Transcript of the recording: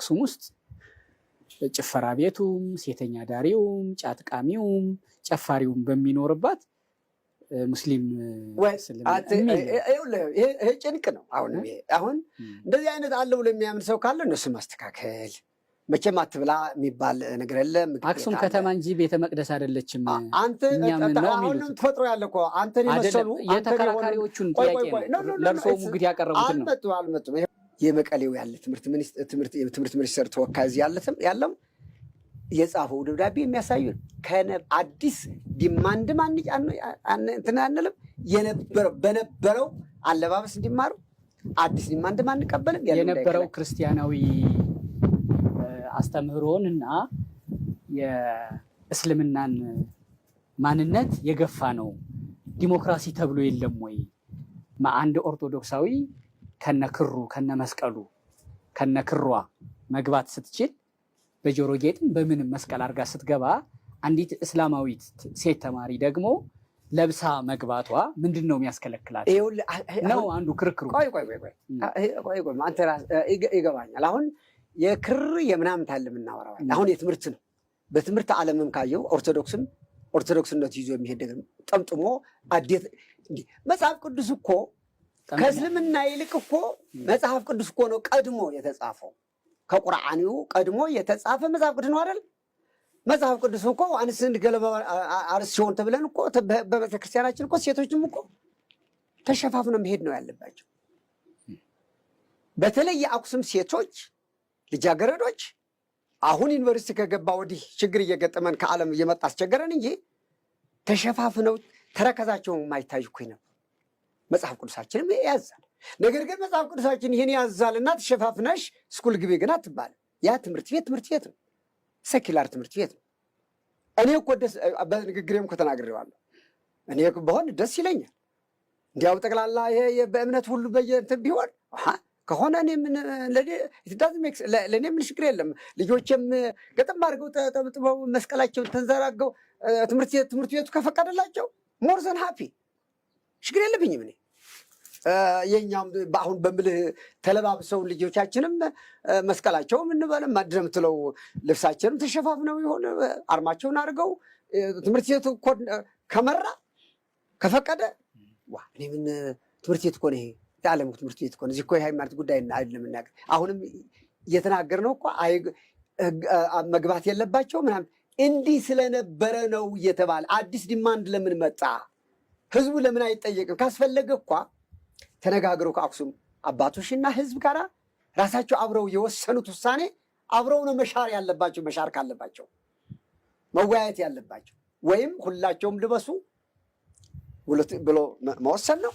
አክሱም ውስጥ ጭፈራ ቤቱም ሴተኛ ዳሪውም ጫትቃሚውም ጨፋሪውም በሚኖርባት ሙስሊም ይሄ ጭንቅ ነው። አሁን እንደዚህ አይነት አለ ብሎ የሚያምን ሰው ካለ እነሱ ማስተካከል መቼም አትብላ የሚባል ነገር የለም። አክሱም ከተማ እንጂ ቤተ መቅደስ አይደለችም። አንተ አሁንም ተፈጥሮ ያለ እኮ አንተን የመሰሉ የተከራካሪዎቹን ጥያቄ ነው ለእርሶ ሙግት ያቀረቡትን ነው። አልመጡም። የመቀሌው ያለ ትምህርት ሚኒስቴር ተወካይ እዚህ ያለም የጻፈው ደብዳቤ የሚያሳዩን አዲስ ዲማንድ እንትን አንልም በነበረው አለባበስ እንዲማሩ አዲስ ዲማንድ አንቀበልም የነበረው ክርስቲያናዊ አስተምህሮን እና የእስልምናን ማንነት የገፋ ነው። ዲሞክራሲ ተብሎ የለም ወይ? አንድ ኦርቶዶክሳዊ ከነክሩ ከነመስቀሉ ከነክሯ መግባት ስትችል በጆሮ ጌጥም በምንም መስቀል አድርጋ ስትገባ አንዲት እስላማዊት ሴት ተማሪ ደግሞ ለብሳ መግባቷ ምንድን ነው የሚያስከለክላት ነው አንዱ ክርክሩ። ቆይ አንተ ይገባኛል። አሁን የክር የምናምን ታለ የምናወራው አሁን የትምህርት ነው። በትምህርት ዓለምም ካየው ኦርቶዶክስነት ይዞ የሚሄድ ነገር ጠምጥሞ አዴት መጽሐፍ ቅዱስ እኮ ከእስልምና ይልቅ እኮ መጽሐፍ ቅዱስ እኮ ነው ቀድሞ የተጻፈው። ከቁርአኒው ቀድሞ የተጻፈ መጽሐፍ ቅዱስ ነው አይደል? መጽሐፍ ቅዱስ እኮ አንስን ገለባ አርስ ሲሆን ተብለን እኮ በቤተክርስቲያናችን እኮ ሴቶችም እኮ ተሸፋፍነው መሄድ ነው ያለባቸው። በተለይ የአክሱም ሴቶች ልጃገረዶች አሁን ዩኒቨርሲቲ ከገባ ወዲህ ችግር እየገጠመን ከዓለም እየመጣ አስቸገረን እንጂ ተሸፋፍነው ተረከዛቸው የማይታዩ እኮ ነበር። መጽሐፍ ቅዱሳችንም ያዛል። ነገር ግን መጽሐፍ ቅዱሳችን ይህን ያዛልና ተሸፋፍነሽ ስኩል ግቢ ግን አትባልም። ያ ትምህርት ቤት ነው፣ ሰኪላር ትምህርት ቤት ነው። እኔ እኮ በንግግሬም እኮ ተናግሬዋለሁ። እኔ በሆን ደስ ይለኛል። እንዲያው ጠቅላላ ይሄ በእምነት ሁሉ በየእንትን ቢሆን ከሆነ ለእኔ ምን ችግር የለም። ልጆችም ገጥም አድርገው ተጠምጥመው መስቀላቸውን ተንዘራገው ትምህርት ቤቱ ከፈቀደላቸው ሞር ዘን ሃፒ ችግር የለብኝም። እኔ የኛም አሁን በምልህ ተለባብሰው ልጆቻችንም መስቀላቸውም እንበለም ማድረምትለው ልብሳችንም ተሸፋፍነው ይሆን አርማቸውን አድርገው ትምህርት ቤቱ ከመራ ከፈቀደ እኔ ምን ትምህርት ቤት እኮ ነው ይሄ የዓለም ትምህርት ቤት እኮ ነው። እዚህ እኮ የሃይማኖት ጉዳይ አይደለም እናገር። አሁንም እየተናገርነው እኮ መግባት የለባቸው ምናምን እንዲህ ስለነበረ ነው እየተባለ አዲስ ዲማንድ ለምን መጣ? ህዝቡ ለምን አይጠየቅም? ካስፈለገ እኳ ተነጋግረው ከአክሱም አባቶችና ህዝብ ጋር ራሳቸው አብረው የወሰኑት ውሳኔ አብረው ነው መሻር ያለባቸው። መሻር ካለባቸው መወያየት ያለባቸው ወይም ሁላቸውም ልበሱ ብሎ መወሰን ነው።